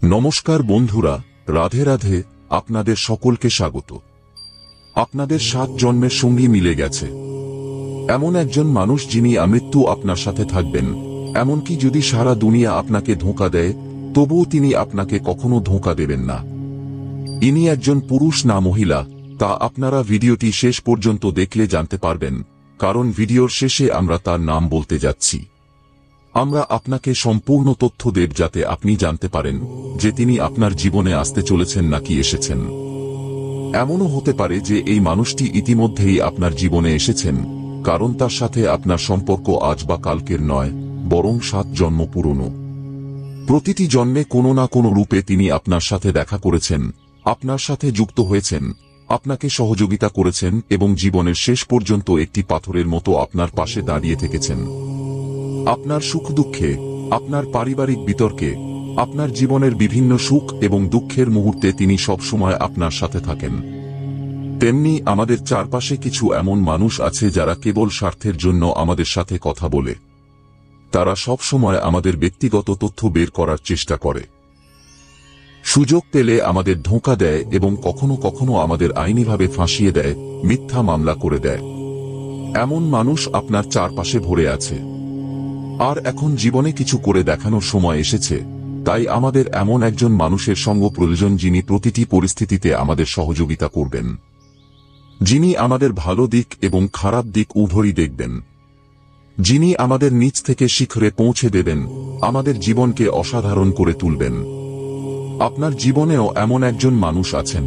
নমস্কার বন্ধুরা, রাধে রাধে। আপনাদের সকলকে স্বাগত। আপনাদের 7 জন্মের সঙ্গী মিলে গেছে। এমন একজন মানুষ যিনি আমৃত্যু আপনার সাথে থাকবেন, এমনকি যদি সারা দুনিয়া আপনাকে ধোঁকা দেয় তবুও তিনি আপনাকে কখনো ধোঁকা দেবেন না। ইনি একজন পুরুষ না মহিলা তা আপনারা ভিডিওটি শেষ পর্যন্ত দেখলে জানতে পারবেন, কারণ ভিডিওর শেষে আমরা তার নাম বলতে যাচ্ছি। আমরা আপনাকে সম্পূর্ণ তথ্য দেব যাতে আপনি জানতে পারেন যে তিনি আপনার জীবনে আসতে চলেছেন নাকি এসেছেন। এমনও হতে পারে যে এই মানুষটি ইতিমধ্যেই আপনার জীবনে এসেছেন, কারণ তার সাথে আপনার সম্পর্ক আজ বা কালকের নয়, বরং 7 জন্ম পুরনো। প্রতিটি জন্মে কোনো না কোনো রূপে তিনি আপনার সাথে দেখা করেছেন, আপনার সাথে যুক্ত হয়েছেন, আপনাকে সহযোগিতা করেছেন এবং জীবনের শেষ পর্যন্ত একটি পাথরের মতো আপনার পাশে দাঁড়িয়ে থেকেছেন। আপনার সুখ দুঃখে, আপনার পারিবারিক বিতর্কে, আপনার জীবনের বিভিন্ন সুখ এবং দুঃখের মুহূর্তে তিনি সবসময় আপনার সাথে থাকেন। তেমনি আমাদের চারপাশে কিছু এমন মানুষ আছে যারা কেবল স্বার্থের জন্য আমাদের সাথে কথা বলে। তারা সবসময় আমাদের ব্যক্তিগত তথ্য বের করার চেষ্টা করে, সুযোগ পেলে আমাদের ধোঁকা দেয় এবং কখনো কখনো আমাদের আইনিভাবে ফাঁসিয়ে দেয়, মিথ্যা মামলা করে দেয়। এমন মানুষ আপনার চারপাশে ভরে আছে। আর এখন জীবনে কিছু করে দেখানোর সময় এসেছে, তাই আমাদের এমন একজন মানুষের সঙ্গ প্রয়োজন যিনি প্রতিটি পরিস্থিতিতে আমাদের সহযোগিতা করবেন, যিনি আমাদের ভালো দিক এবং খারাপ দিক উভয়ই দেখবেন, যিনি আমাদের নিচ থেকে শিখরে পৌঁছে দেবেন, আমাদের জীবনকে অসাধারণ করে তুলবেন। আপনার জীবনেও এমন একজন মানুষ আছেন।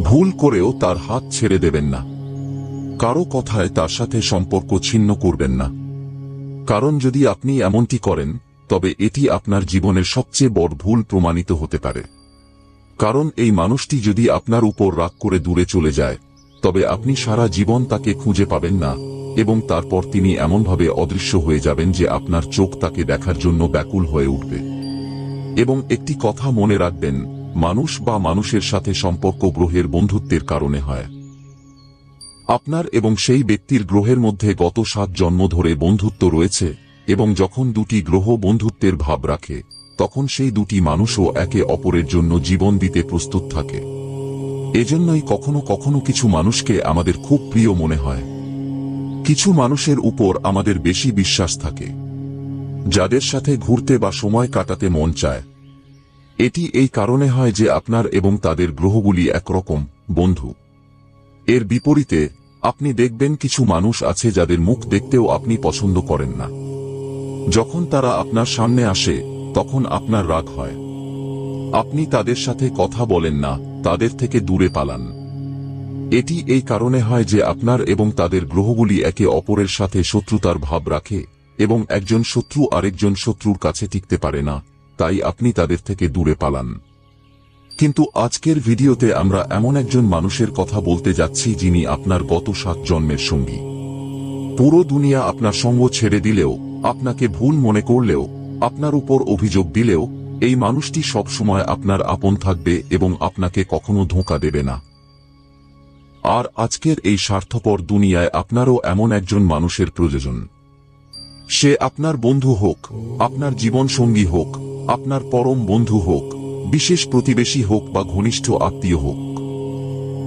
ভুল করেও তার হাত ছেড়ে দেবেন না। কারো কথায় তার সাথে সম্পর্ক ছিন্ন করবেন না, কারণ যদি আপনি এমনটি করেন তবে এটি আপনার জীবনের সবচেয়ে বড় ভুল প্রমাণিত হতে পারে। কারণ এই মানুষটি যদি আপনার উপর রাগ করে দূরে চলে যায় তবে আপনি সারা জীবন তাকে খুঁজে পাবেন না এবং তারপর তিনি এমনভাবে অদৃশ্য হয়ে যাবেন যে আপনার চোখ তাকে দেখার জন্য ব্যাকুল হয়ে উঠবে। এবং একটি কথা মনে রাখবেন, মানুষ বা মানুষের সাথে সম্পর্ক গ্রহের বন্ধুত্বের কারণে হয়। আপনার এবং সেই ব্যক্তির গ্রহের মধ্যে গত 7 জন্ম ধরে বন্ধুত্ব রয়েছে এবং যখন দুটি গ্রহ বন্ধুত্বের ভাব রাখে তখন সেই দুটি মানুষও একে অপরের জন্য জীবন দিতে প্রস্তুত থাকে। এজন্যই কখনো কখনো কিছু মানুষকে আমাদের খুব প্রিয় মনে হয়। কিছু মানুষের উপর আমাদের বেশি বিশ্বাস থাকে, যাদের সাথে ঘুরতে বা সময় কাটাতে মন চায়। এটি এই কারণে হয় যে আপনার এবং তাদের গ্রহগুলি একরকম বন্ধু। এর বিপরীতে আপনি দেখবেন কিছু মানুষ আছে যাদের মুখ দেখতেও আপনি পছন্দ করেন না। যখন তারা আপনার সামনে আসে তখন আপনার রাগ হয়। আপনি তাদের সাথে কথা বলেন না, তাদের থেকে দূরে পালান। এটি এই কারণে হয় যে আপনার এবং তাদের গ্রহগুলি একে অপরের সাথে শত্রুতার ভাব রাখে এবং একজন শত্রু আরেকজন শত্রুর কাছে টিকতে পারে না, তাই আপনি তাদের থেকে দূরে পালান। কিন্তু আজকের ভিডিওতে আমরা এমন একজন মানুষের কথা বলতে যাচ্ছি যিনি আপনার গত 7 জন্মের সঙ্গী। পুরো দুনিয়া আপনার সঙ্গ ছেড়ে দিলেও, আপনাকে ভুল মনে করলেও, আপনার উপর অভিযোগ দিলেও, এই মানুষটি সব সময় আপনার আপন থাকবে এবং আপনাকে কখনো ধোঁকা দেবে না। আর আজকের এই স্বার্থপর দুনিয়ায় আপনারও এমন একজন মানুষের প্রয়োজন। সে আপনার বন্ধু হোক, আপনার জীবন সঙ্গী হোক, আপনার পরম বন্ধু হোক, বিশেষ প্রতিবেশী হোক বা ঘনিষ্ঠ আত্মীয় হোক।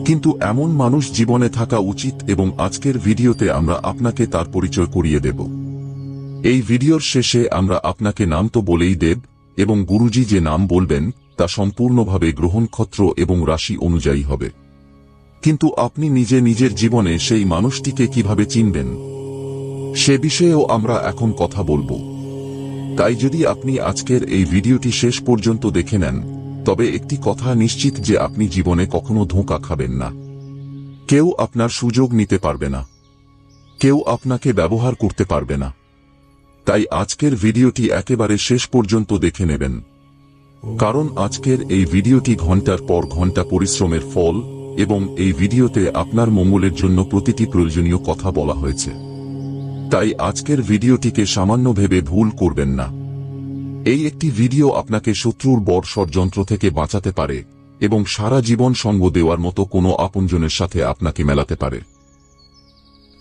কিন্তু এমন মানুষ জীবনে থাকা উচিত এবং আজকের ভিডিওতে আমরা আপনাকে তার পরিচয় করিয়ে দেব। এই ভিডিওর শেষে আমরা আপনাকে নাম তো বলেই দেব এবং গুরুজি যে নাম বলবেন তা সম্পূর্ণভাবে গ্রহ নক্ষত্র এবং রাশি অনুযায়ী হবে। কিন্তু আপনি নিজে নিজের জীবনে সেই মানুষটিকে কিভাবে চিনবেন সে বিষয়েও আমরা এখন কথা বলবো। তাই যদি আপনি আজকের এই ভিডিওটি শেষ পর্যন্ত দেখে নেন তবে একটি কথা নিশ্চিত যে আপনি জীবনে কখনো ধোঁকা খাবেন না। কেউ আপনার সুযোগ নিতে পারবে না, কেউ আপনাকে ব্যবহার করতে পারবে না। তাই আজকের ভিডিওটি একেবারে শেষ পর্যন্ত দেখে নেবেন, কারণ আজকের এই ভিডিওটি ঘন্টার পর ঘন্টা পরিশ্রমের ফল এবং এই ভিডিওতে আপনার মঙ্গলের জন্য প্রতিটি প্রয়োজনীয় কথা বলা হয়েছে। তাই আজকের ভিডিওটিকে সামান্য ভেবে ভুল করবেন না। এই একটি ভিডিও আপনাকে শত্রুর বড় ষড়যন্ত্র থেকে বাঁচাতে পারে এবং সারা জীবন সঙ্গ দেওয়ার মতো কোনো আপনজনের সাথে আপনাকে মেলাতে পারে।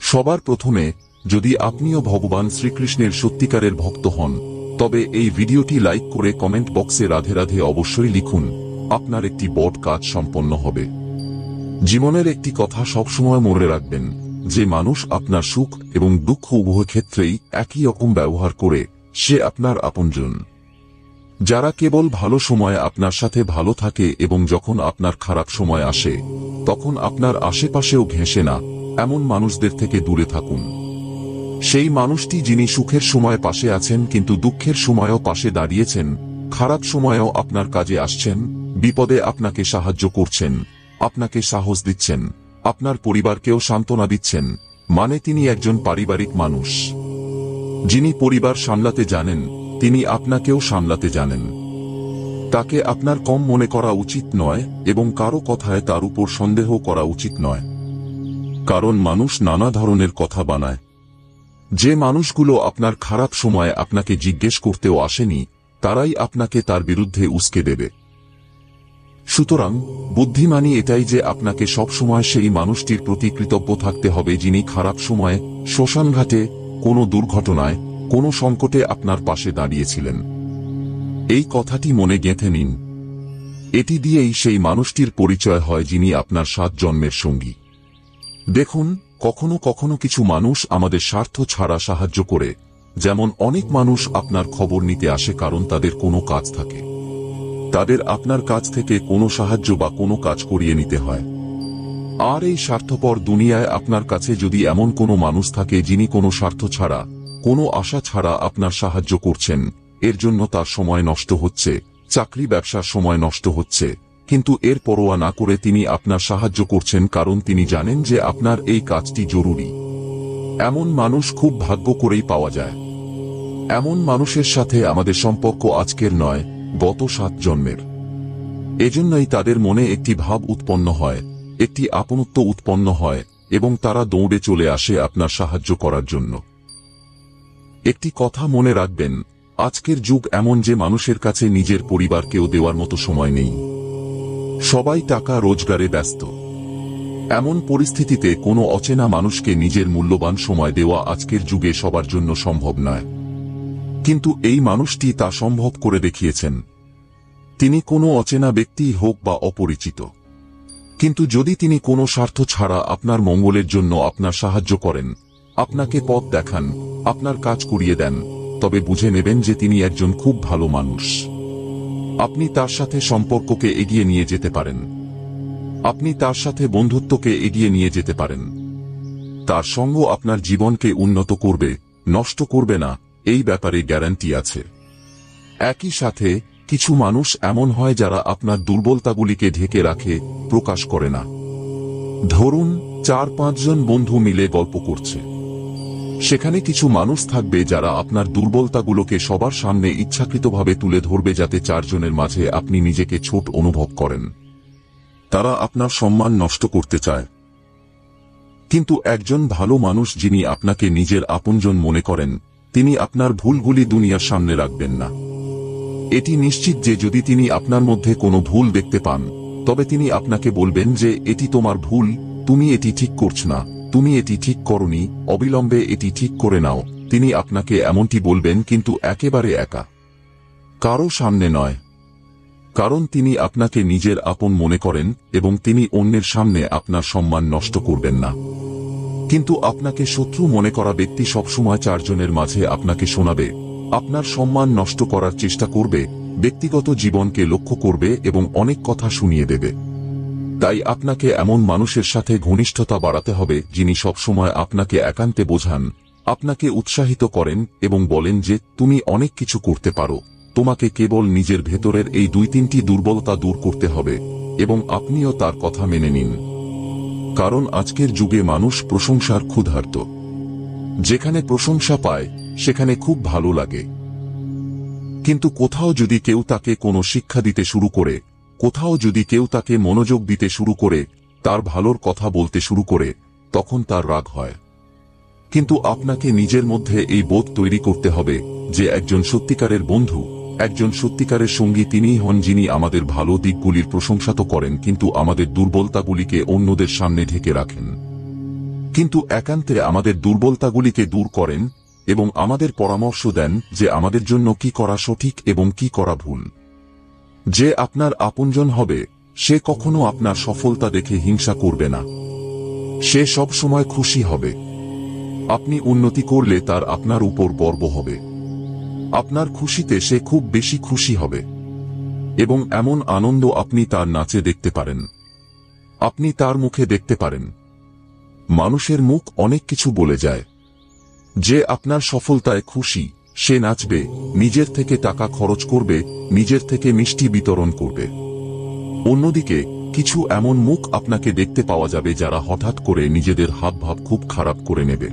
সবার প্রথমে, যদি আপনিও ভগবান শ্রীকৃষ্ণের সত্যিকারের ভক্ত হন তবে এই ভিডিওটি লাইক করে কমেন্ট বক্সে রাধে রাধে অবশ্যই লিখুন, আপনার একটি বড় কাজ সম্পন্ন হবে। জীবনের একটি কথা সবসময় মনে রাখবেন, যে মানুষ আপনার সুখ এবং দুঃখ উভয় ক্ষেত্রেই একই রকম ব্যবহার করে, সে আপনার আপনজন। যারা কেবল ভালো সময়ে আপনার সাথে ভালো থাকে এবং যখন আপনার খারাপ সময় আসে তখন আপনার আশেপাশেও ঘেঁষে না, এমন মানুষদের থেকে দূরে থাকুন। সেই মানুষটি যিনি সুখের সময় পাশে আছেন কিন্তু দুঃখের সময়ও পাশে দাঁড়িয়েছেন, খারাপ সময়েও আপনার কাজে আসছেন, বিপদে আপনাকে সাহায্য করছেন, আপনাকে সাহস দিচ্ছেন, আপনার পরিবারকেও সান্ত্বনা দিচ্ছেন, মানে তিনি একজন পারিবারিক মানুষ। যিনি পরিবার সামলাতে জানেন, তিনি আপনাকেও সামলাতে জানেন। তাকে আপনার কম মনে করা উচিত নয় এবং কারো কথায় তার উপর সন্দেহ করা উচিত নয়। কারণ মানুষ নানা ধরনের কথা বানায়। যে মানুষগুলো আপনার খারাপ সময়ে আপনাকে জিজ্ঞেস করতেও আসেনি, তারাই আপনাকে তার বিরুদ্ধে উস্কে দেবে। সুতরাং বুদ্ধিমানী এটাই যে আপনাকে সবসময় সেই মানুষটির প্রতি কৃতজ্ঞ থাকতে হবে যিনি খারাপ সময়ে, শ্মশানঘাটে, কোনো দুর্ঘটনায়, কোনো সংকটে আপনার পাশে দাঁড়িয়েছিলেন। এই কথাটি মনে গেঁথে নিন। এটি দিয়েই সেই মানুষটির পরিচয় হয় যিনি আপনার 7 জন্মের সঙ্গী। দেখুন, কখনো কখনো কিছু মানুষ আমাদের স্বার্থ ছাড়া সাহায্য করে, যেমন অনেক মানুষ আপনার খবর নিতে আসে কারণ তাদের কোনো কাজ থাকে। তাদের আপনার কাছ থেকে কোনো সাহায্য বা কোনো কাজ করিয়ে নিতে হয়। আর এই স্বার্থপর দুনিয়ায় আপনার কাছে যদি এমন কোনো মানুষ থাকে যিনি কোনো স্বার্থ ছাড়া, কোনো আশা ছাড়া আপনার সাহায্য করছেন, এর জন্য তার সময় নষ্ট হচ্ছে, চাকরি ব্যবসার সময় নষ্ট হচ্ছে, কিন্তু এর পরোয়া না করে তিনি আপনার সাহায্য করছেন কারণ তিনি জানেন যে আপনার এই কাজটি জরুরি, এমন মানুষ খুব ভাগ্য করেই পাওয়া যায়। এমন মানুষের সাথে আমাদের সম্পর্ক আজকের নয়, গত 7 জন্মের। এজন্যই তাদের মনে একটি ভাব উৎপন্ন হয়, একটি আপনত্ব উৎপন্ন হয় এবং তারা দৌড়ে চলে আসে আপনার সাহায্য করার জন্য। একটি কথা মনে রাখবেন, আজকের যুগ এমন যে মানুষের কাছে নিজের পরিবারকেও দেওয়ার মতো সময় নেই। সবাই টাকা রোজগারে ব্যস্ত। এমন পরিস্থিতিতে কোনো অচেনা মানুষকে নিজের মূল্যবান সময় দেওয়া আজকের যুগে সবার জন্য সম্ভব নয়। কিন্তু এই মানুষটি তা সম্ভব করে দেখিয়েছেন। তিনি কোনো অচেনা ব্যক্তি হোক বা অপরিচিত, কিন্তু যদি তিনি কোনো স্বার্থ ছাড়া আপনার মঙ্গলের জন্য আপনার সাহায্য করেন, আপনাকে পথ দেখান, আপনার কাজ করিয়ে দেন, তবে বুঝে নেবেন যে তিনি একজন খুব ভালো মানুষ। আপনি তার সাথে সম্পর্ককে এগিয়ে নিয়ে যেতে পারেন। আপনি তার সাথে বন্ধুত্বকে এগিয়ে নিয়ে যেতে পারেন। তার সঙ্গ আপনার জীবনকে উন্নত করবে, নষ্ট করবে না, এই ব্যাপারে গ্যারান্টি আছে। একই সাথে কিছু মানুষ এমন হয় যারা আপনার দুর্বলতাগুলিকে ঢেকে রাখে, প্রকাশ করে না। ধরুন 4-5 জন বন্ধু মিলে গল্প করছে। সেখানে কিছু মানুষ থাকবে যারা আপনার দুর্বলতাগুলোকে সবার সামনে ইচ্ছাকৃতভাবে তুলে ধরবে যাতে 4 জনের মাঝে আপনি নিজেকে ছোট অনুভব করেন। তারা আপনার সম্মান নষ্ট করতে চায়। কিন্তু একজন ভালো মানুষ যিনি আপনাকে নিজের আপনজন মনে করেন, তিনি আপনার ভুলগুলি দুনিয়ার সামনে রাখবেন না। এটি নিশ্চিত যে যদি তিনি আপনার মধ্যে কোনো ভুল দেখতে পান, তবে তিনি আপনাকে বলবেন যে এটি তোমার ভুল, তুমি এটি ঠিক করছ না, তুমি এটি ঠিক করনি, অবিলম্বে এটি ঠিক করে নাও। তিনি আপনাকে এমনটি বলবেন কিন্তু একেবারে একা, কারো সামনে নয়। কারণ তিনি আপনাকে নিজের আপন মনে করেন এবং তিনি অন্যের সামনে আপনার সম্মান নষ্ট করবেন না। কিন্তু আপনাকে শত্রু মনে করা ব্যক্তি সবসময় 4 জনের মাঝে আপনাকে শোনাবে, আপনার সম্মান নষ্ট করার চেষ্টা করবে, ব্যক্তিগত জীবনকে লক্ষ্য করবে এবং অনেক কথা শুনিয়ে দেবে। তাই আপনাকে এমন মানুষের সাথে ঘনিষ্ঠতা বাড়াতে হবে যিনি সবসময় আপনাকে একান্তে বোঝান, আপনাকে উৎসাহিত করেন এবং বলেন যে তুমি অনেক কিছু করতে পারো, তোমাকে কেবল নিজের ভেতরের এই 2-3টি দুর্বলতা দূর করতে হবে এবং আপনিও তার কথা মেনে নিন। কারণ আজকের যুগে মানুষ প্রশংসার ক্ষুধার্ত। যেখানে প্রশংসা পায় সেখানে খুব ভালো লাগে। কিন্তু কোথাও যদি কেউ তাকে কোনো শিক্ষা দিতে শুরু করে, কোথাও যদি কেউ তাকে মনোযোগ দিতে শুরু করে, তার ভালোর কথা বলতে শুরু করে, তখন তার রাগ হয়। কিন্তু আপনাকে নিজের মধ্যে এই বোধ তৈরি করতে হবে যে একজন সত্যিকারের বন্ধু, একজন সত্যিকারের সঙ্গী তিনিই হন যিনি আমাদের ভালো দিকগুলির প্রশংসা তো করেন কিন্তু আমাদের দুর্বলতাগুলিকে অন্যদের সামনে ঢেকে রাখেন। কিন্তু একান্তে আমাদের দুর্বলতাগুলিকে দূর করেন এবং আমাদের পরামর্শ দেন যে আমাদের জন্য কি করা সঠিক এবং কি করা ভুল। যে আপনার আপনজন হবে সে কখনো আপনার সফলতা দেখে হিংসা করবে না। সে সব সময় খুশি হবে। আপনি উন্নতি করলে তার আপনার উপর গর্ব হবে। আপনার খুশিতে সে খুব বেশি খুশি হবে এবং এমন আনন্দ আপনি তার নাচে দেখতে পারেন, আপনি তার মুখে দেখতে পারেন। মানুষের মুখ অনেক কিছু বলে যায়। যে আপনার সফলতায় খুশি সে নাচবে, নিজের থেকে টাকা খরচ করবে, নিজের থেকে মিষ্টি বিতরণ করবে। অন্যদিকে কিছু এমন মুখ আপনাকে দেখতে পাওয়া যাবে যারা হঠাৎ করে নিজেদের হাবভাব খুব খারাপ করে নেবে।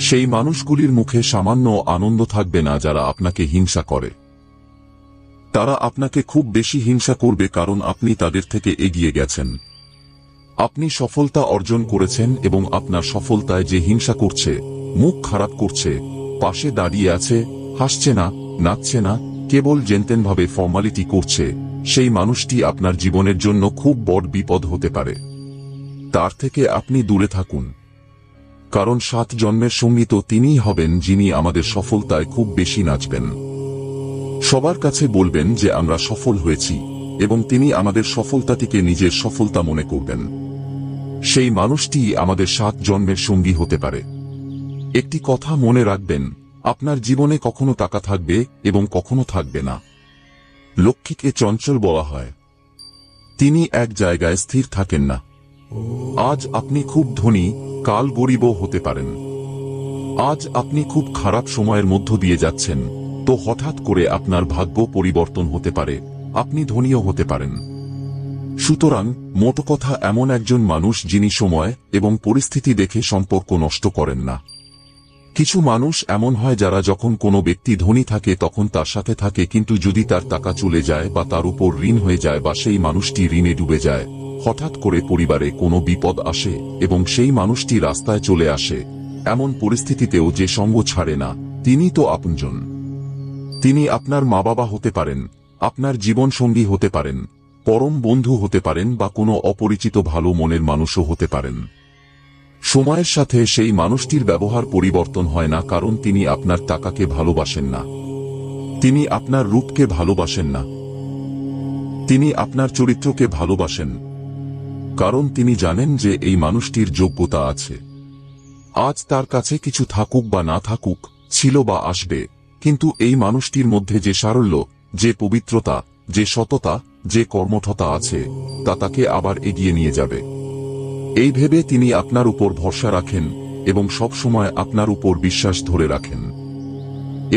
সেই মানুষগুলির মুখে সামান্য আনন্দ থাকবে না যারা আপনাকে হিংসা করে। তারা আপনাকে খুব বেশি হিংসা করবে কারণ আপনি তাদের থেকে এগিয়ে গেছেন। আপনি সফলতা অর্জন করেছেন এবং আপনার সফলতায় যে হিংসা করছে, মুখ খারাপ করছে, পাশে দাঁড়িয়ে আছে, হাসছে না, নাচছে না, কেবল জেনতেনভাবে ফর্মালিটি করছে, সেই মানুষটি আপনার জীবনের জন্য খুব বড় বিপদ হতে পারে। তার থেকে আপনি দূরে থাকুন, কারণ 7 জন্মের সঙ্গী তো তিনিই হবেন যিনি আমাদের সফলতায় খুব বেশি নাচবেন। সবার কাছে বলবেন যে আমরা সফল হয়েছি এবং তিনি আমাদের সফলতাটিকে নিজের সফলতা মনে করবেন। সেই মানুষটি আমাদের 7 জন্মের সঙ্গী হতে পারে। একটি কথা মনে রাখবেন, আপনার জীবনে কখনো টাকা থাকবে এবং কখনো থাকবে না। লক্ষ্মীকে চঞ্চল বলা হয়। তিনি এক জায়গায় স্থির থাকেন না। আজ আপনি খুব ধনী, কাল গরিবও হতে পারেন। আজ আপনি খুব খারাপ সময়ের মধ্য দিয়ে যাচ্ছেন, তো হঠাৎ করে আপনার ভাগ্য পরিবর্তন হতে পারে, আপনি ধনীও হতে পারেন। সুতরাং মোট কথা এমন একজন মানুষ যিনি সময় এবং পরিস্থিতি দেখে সম্পর্ক নষ্ট করেন না। কিছু মানুষ এমন হয় যারা যখন কোনো ব্যক্তি ধনী থাকে তখন তার সাথে থাকে, কিন্তু যদি তার টাকা চলে যায় বা তার উপর ঋণ হয়ে যায় বা সেই মানুষটি ঋণে ডুবে যায়, হঠাৎ করে পরিবারে কোনো বিপদ আসে এবং সেই মানুষটি রাস্তায় চলে আসে, এমন পরিস্থিতিতেও যে সঙ্গ ছাড়ে না, তিনি তো আপনজন। তিনি আপনার মা বাবা হতে পারেন, আপনার জীবন সঙ্গী হতে পারেন, পরম বন্ধু হতে পারেন বা কোনো অপরিচিত ভালো মনের মানুষও হতে পারেন। সময়ের সাথে সেই মানুষটির ব্যবহার পরিবর্তন হয় না, কারণ তিনি আপনার টাকাকে ভালোবাসেন না, তিনি আপনার রূপকে ভালোবাসেন না, তিনি আপনার চরিত্রকে ভালোবাসেন, কারণ তিনি জানেন যে এই মানুষটির যোগ্যতা আছে। আজ তার কাছে কিছু থাকুক বা না থাকুক, ছিল বা আসবে, কিন্তু এই মানুষটির মধ্যে যে সারল্য, যে পবিত্রতা, যে সততা, যে কর্মঠতা আছে, তা তাকে আবার এগিয়ে নিয়ে যাবে। এই ভেবে তিনি আপনার উপর ভরসা রাখেন এবং সব সময় আপনার উপর বিশ্বাস ধরে রাখেন।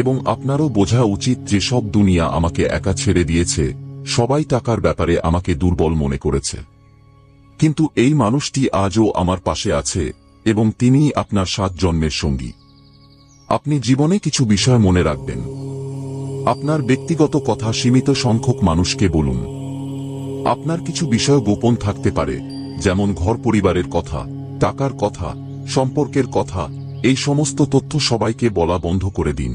এবং আপনারও বোঝা উচিত যে সব দুনিয়া আমাকে একা ছেড়ে দিয়েছে, সবাই টাকার ব্যাপারে আমাকে দুর্বল মনে করেছে, কিন্তু এই মানুষটি আজও আমার পাশে আছে এবং তিনিই আপনার 7 জন্মের সঙ্গী। আপনি জীবনে কিছু বিষয় মনে রাখবেন। আপনার ব্যক্তিগত কথা সীমিত সংখ্যক মানুষকে বলুন। আপনার কিছু বিষয় গোপন থাকতে পারে, যেমন ঘর পরিবারের কথা, টাকার কথা, সম্পর্কের কথা, এই সমস্ত তথ্য সবাইকে বলা বন্ধ করে দিন।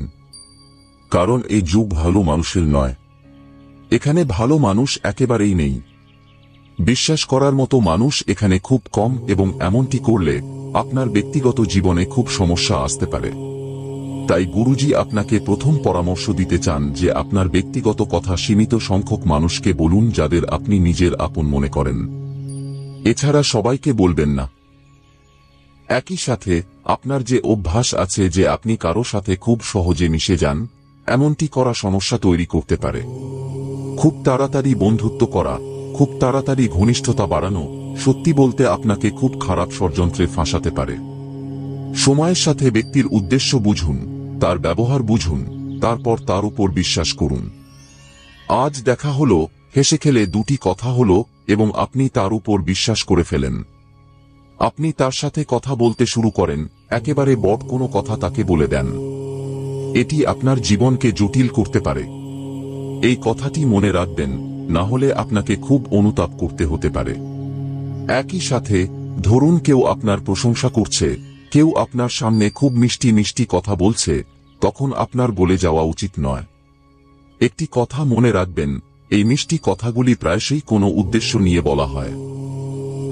কারণ এই যুগ ভালো মানুষের নয়। এখানে ভালো মানুষ একেবারেই নেই। বিশ্বাস করার মতো মানুষ এখানে খুব কম এবং এমনটি করলে আপনার ব্যক্তিগত জীবনে খুব সমস্যা আসতে পারে। তাই গুরুজি আপনাকে প্রথম পরামর্শ দিতে চান যে আপনার ব্যক্তিগত কথা সীমিত সংখ্যক মানুষকে বলুন যাদের আপনি নিজের আপন মনে করেন। এছাড়া সবাইকে বলবেন না। একই সাথে আপনার যে অভ্যাস আছে যে আপনি কারো সাথে খুব সহজে মিশে যান, এমনটি করা সমস্যা তৈরি করতে পারে। খুব তাড়াতাড়ি বন্ধুত্ব করা, খুব তাড়াতাড়ি ঘনিষ্ঠতা বাড়ানো, সত্যি বলতে আপনাকে খুব খারাপ ষড়যন্ত্রে ফাঁসাতে পারে। সময়ের সাথে ব্যক্তির উদ্দেশ্য বুঝুন, তার ব্যবহার বুঝুন, তারপর তার উপর বিশ্বাস করুন। আজ দেখা হলো, হেসে খেলে দুটি কথা হলো এবং আপনি তার উপর বিশ্বাস করে ফেলেন। আপনি তার সাথে কথা বলতে শুরু করেন, একেবারে বড় কোনো কথা তাকে বলে দেন। এটি আপনার জীবনকে জটিল করতে পারে। এই কথাটি মনে রাখবেন, না হলে আপনাকে খুব অনুতাপ করতে হতে পারে। একই সাথে ধরুন কেউ আপনার প্রশংসা করছে, কেউ আপনার সামনে খুব মিষ্টি মিষ্টি কথা বলছে, তখন আপনার বলে যাওয়া উচিত নয়। একটি কথা মনে রাখবেন, এই মিষ্টি কথাগুলি প্রায়শই কোনো উদ্দেশ্য নিয়ে বলা হয়।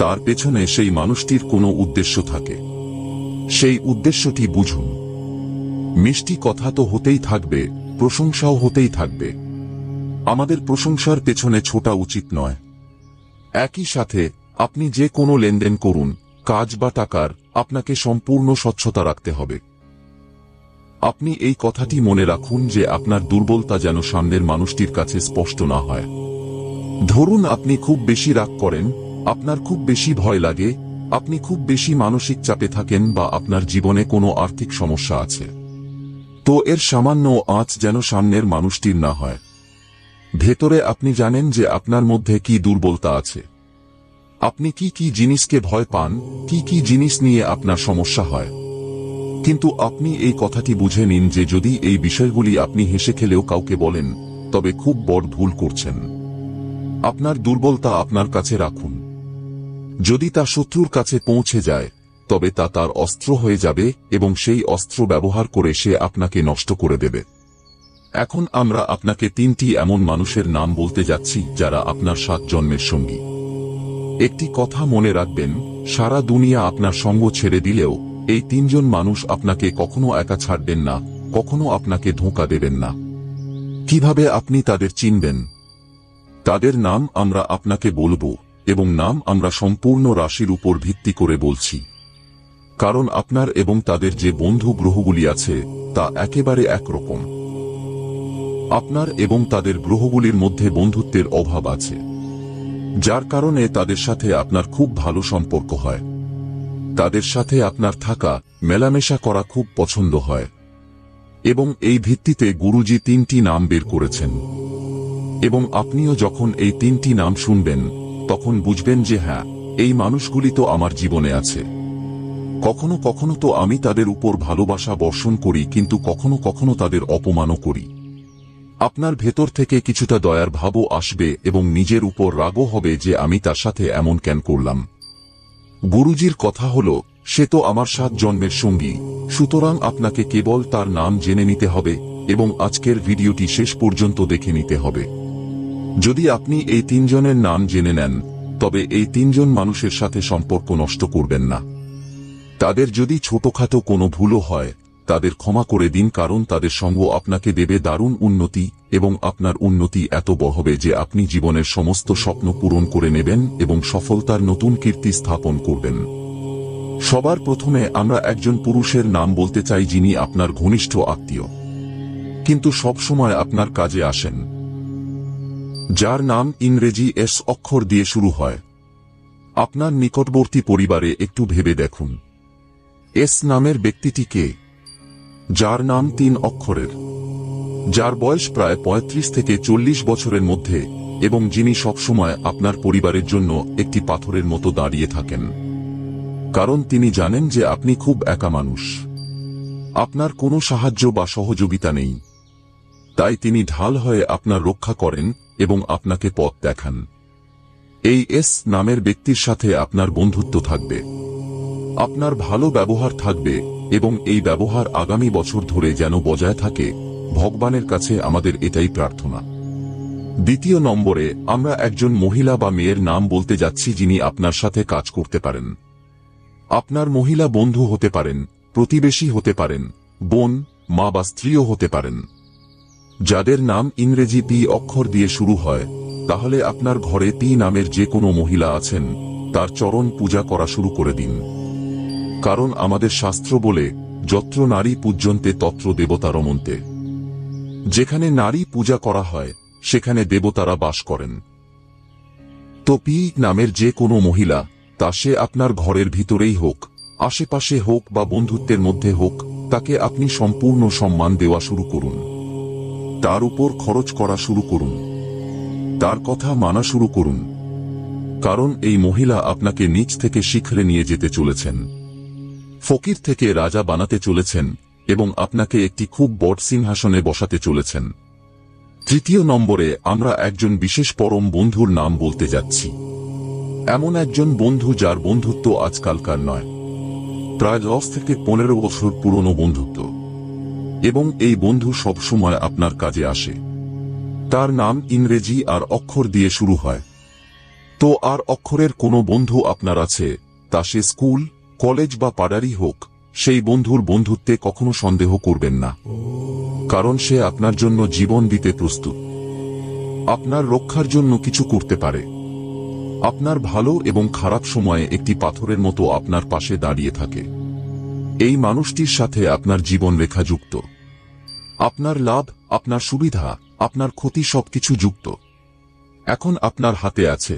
তার পেছনে সেই মানুষটির কোনো উদ্দেশ্য থাকে। সেই উদ্দেশ্যটি বুঝুন। মিষ্টি কথা তো হতেই থাকবে, প্রশংসাও হতেই থাকবে। আমাদের প্রশংসার পেছনে ছোটা উচিত নয়। একই সাথে আপনি যে কোনো লেনদেন করুন, কাজ বা টাকার, আপনাকে সম্পূর্ণ স্বচ্ছতা রাখতে হবে। আপনি এই কথাটি মনে রাখুন যে আপনার দুর্বলতা যেন সামনের মানুষটির কাছে স্পষ্ট না হয়। ধরুন আপনি খুব বেশি রাগ করেন, আপনার খুব বেশি ভয় লাগে, আপনি খুব বেশি মানসিক চাপে থাকেন বা আপনার জীবনে কোনো আর্থিক সমস্যা আছে, তো এর সামান্য আঁচ যেন সামনের মানুষটির না হয়। ভেতরে আপনি জানেন যে আপনার মধ্যে কি দুর্বলতা আছে, আপনি কি কি জিনিসকে ভয় পান, কি কি জিনিস নিয়ে আপনার সমস্যা হয়। কিন্তু আপনি এই কথাটি বুঝে নিন যে যদি এই বিষয়গুলি আপনি হেসে খেলেও কাউকে বলেন, তবে খুব বড় ভুল করছেন। আপনার দুর্বলতা আপনার কাছে রাখুন। যদি তা শত্রুর কাছে পৌঁছে যায়, তবে তা তার অস্ত্র হয়ে যাবে এবং সেই অস্ত্র ব্যবহার করে সে আপনাকে নষ্ট করে দেবে। এখন আমরা আপনাকে 3টি এমন মানুষের নাম বলতে যাচ্ছি যারা আপনার 7 জন্মের সঙ্গী। একটি কথা মনে রাখবেন, সারা দুনিয়া আপনার সঙ্গ ছেড়ে দিলেও এই 3 জন মানুষ আপনাকে কখনো একা ছাড়বেন না, কখনো আপনাকে ধোঁকা দেবেন না। কিভাবে আপনি তাদের চিনবেন? তাদের নাম আমরা আপনাকে বলবো, এবং নাম আমরা সম্পূর্ণ রাশির উপর ভিত্তি করে বলছি। কারণ আপনার এবং তাদের যে বন্ধু গ্রহগুলি আছে তা একেবারে একরকম। আপনার এবং তাদের গ্রহগুলির মধ্যে বন্ধুত্বের অভাব আছে, যার কারণে তাদের সাথে আপনার খুব ভালো সম্পর্ক হয়। তাদের সাথে আপনার থাকা, মেলামেশা করা খুব পছন্দ হয়। এবং এই ভিত্তিতে গুরুজি 3টি নাম বের করেছেন। এবং আপনিও যখন এই 3টি নাম শুনবেন, তখন বুঝবেন যে হ্যাঁ, এই মানুষগুলি তো আমার জীবনে আছে। কখনো কখনো তো আমি তাদের উপর ভালোবাসা বর্ষণ করি, কিন্তু কখনো কখনো তাদের অপমানও করি। আপনার ভেতর থেকে কিছুটা দয়ার ভাবও আসবে এবং নিজের উপর রাগও হবে যে আমি তার সাথে এমন কেন করলাম। গুরুজির কথা হলো, সে তো আমার 7 জন্মের সঙ্গী, সুতরাং আপনাকে কেবল তার নাম জেনে নিতে হবে এবং আজকের ভিডিওটি শেষ পর্যন্ত দেখে নিতে হবে। যদি আপনি এই 3 জনের নাম জেনে নেন, তবে এই 3 জন মানুষের সাথে সম্পর্ক নষ্ট করবেন না। তাদের যদি ছোটখাটো কোনো ভুলও হয়, তাদের ক্ষমা করে দিন, কারণ তাদের সঙ্গ আপনাকে দেবে দারুণ উন্নতি এবং আপনার উন্নতি এত বড় হবে যে আপনি জীবনের সমস্ত স্বপ্ন পূরণ করে নেবেন এবং সফলতার নতুন কীর্তি স্থাপন করবেন। সবার প্রথমে আমরা একজন পুরুষের নাম বলতে চাই যিনি আপনার ঘনিষ্ঠ আত্মীয়, কিন্তু সবসময় আপনার কাজে আসেন, যার নাম ইংরেজি এস অক্ষর দিয়ে শুরু হয়। আপনার নিকটবর্তী পরিবারে একটু ভেবে দেখুন, এস নামের ব্যক্তিটি কে? যার নাম 3 অক্ষরের, যার বয়স প্রায় 35 থেকে 40 বছরের মধ্যে এবং যিনি সবসময় আপনার পরিবারের জন্য একটি পাথরের মতো দাঁড়িয়ে থাকেন। কারণ তিনি জানেন যে আপনি খুব একা মানুষ, আপনার কোনো সাহায্য বা সহযোগিতা নেই। তাই তিনি ঢাল হয়ে আপনার রক্ষা করেন এবং আপনাকে পথ দেখান। এই এস নামের ব্যক্তির সাথে আপনার বন্ধুত্ব থাকবে, আপনার ভালো ব্যবহার থাকবে এবং এই ব্যবহার আগামী বছর ধরে যেন বজায় থাকে। ভগবানের কাছে আমাদের এটাই প্রার্থনা। দ্বিতীয় নম্বরে আমরা একজন মহিলা বা মেয়ের নাম বলতে যাচ্ছি যিনি আপনার সাথে কাজ করতে পারেন। আপনার মহিলা বন্ধু হতে পারেন, প্রতিবেশী হতে পারেন, বোন, মা বা স্ত্রীও হতে পারেন। যাদের নাম ইংরেজি পি অক্ষর দিয়ে শুরু হয়, তাহলে আপনার ঘরে পি নামের যে কোনো মহিলা আছেন তার চরণ পূজা করা শুরু করে দিন। কারণ আমাদের শাস্ত্র বলে, যত্র নারী পূজ্যন্তে তত্র দেবতা রমন্তে। যেখানে নারী পূজা করা হয় সেখানে দেবতারা বাস করেন। তো পি নামের যে কোনো মহিলা, তা সে আপনার ঘরের ভিতরেই হোক, আশেপাশে হোক বা বন্ধুত্বের মধ্যে হোক, তাকে আপনি সম্পূর্ণ সম্মান দেওয়া শুরু করুন। তার উপর খরচ করা শুরু করুন, তার কথা মানা শুরু করুন। কারণ এই মহিলা আপনাকে নিচ থেকে শিখরে নিয়ে যেতে চলেছেন, ফকির থেকে রাজা বানাতে চলেছেন এবং আপনাকে একটি খুব বড় সিংহাসনে বসাতে চলেছেন। তৃতীয় নম্বরে আমরা একজন বিশেষ পরম বন্ধুর নাম বলতে যাচ্ছি। এমন একজন বন্ধু যার বন্ধুত্ব আজকালকার নয়, প্রায় 10 থেকে 15 বছর পুরনো বন্ধুত্ব, এবং এই বন্ধু সব সময় আপনার কাজে আসে। তার নাম ইংরেজি আর অক্ষর দিয়ে শুরু হয়। তো আর অক্ষরের কোনো বন্ধু আপনার আছে, তা সে স্কুল, কলেজ বা পাড়ারই হোক, সেই বন্ধুর বন্ধুত্বে কখনো সন্দেহ করবেন না, কারণ সে আপনার জন্য জীবন দিতে প্রস্তুত। আপনার রক্ষার জন্য কিছু করতে পারে। আপনার ভালো এবং খারাপ সময়ে একটি পাথরের মতো আপনার পাশে দাঁড়িয়ে থাকে। এই মানুষটির সাথে আপনার জীবন রেখা যুক্ত। আপনার লাভ, আপনার সুবিধা, আপনার ক্ষতি সবকিছু যুক্ত। এখন আপনার হাতে আছে।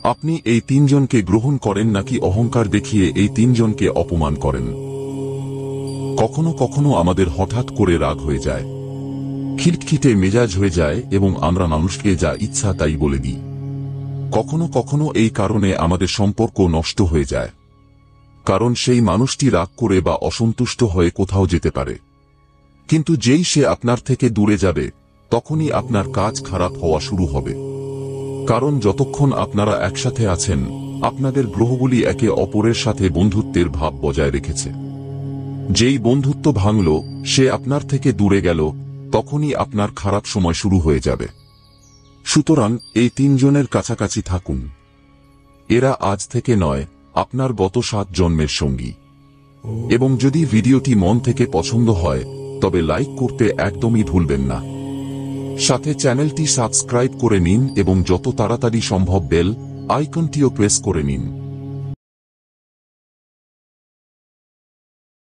আপনি এই তিনজনকে গ্রহণ করেন নাকি অহংকার দেখিয়ে এই তিনজনকে অপমান করেন। কখনো কখনো আমাদের হঠাৎ করে রাগ হয়ে যায়, খিটখিটে মেজাজ হয়ে যায় এবং আমরা মানুষকে যা ইচ্ছা তাই বলে দিই। কখনো কখনো এই কারণে আমাদের সম্পর্ক নষ্ট হয়ে যায়, কারণ সেই মানুষটি রাগ করে বা অসন্তুষ্ট হয়ে কোথাও যেতে পারে। কিন্তু যেই সে আপনার থেকে দূরে যাবে, তখনই আপনার কাজ খারাপ হওয়া শুরু হবে। কারণ যতক্ষণ আপনারা একসাথে আছেন, আপনাদের গ্রহগুলি একে অপরের সাথে বন্ধুত্বের ভাব বজায় রেখেছে। যেই বন্ধুত্ব ভাঙল, সে আপনার থেকে দূরে গেল, তখনই আপনার খারাপ সময় শুরু হয়ে যাবে। সুতরাং এই তিনজনের কাছাকাছি থাকুন। এরা আজ থেকে নয়, আপনার গত 7 জন্মের সঙ্গী। এবং যদি ভিডিওটি মন থেকে পছন্দ হয়, তবে লাইক করতে একদমই ভুলবেন না। সাথে চ্যানেলটি সাবস্ক্রাইব করে নিন এবং যত তাড়াতাড়ি সম্ভব বেল আইকনটিও প্রেস করে নিন।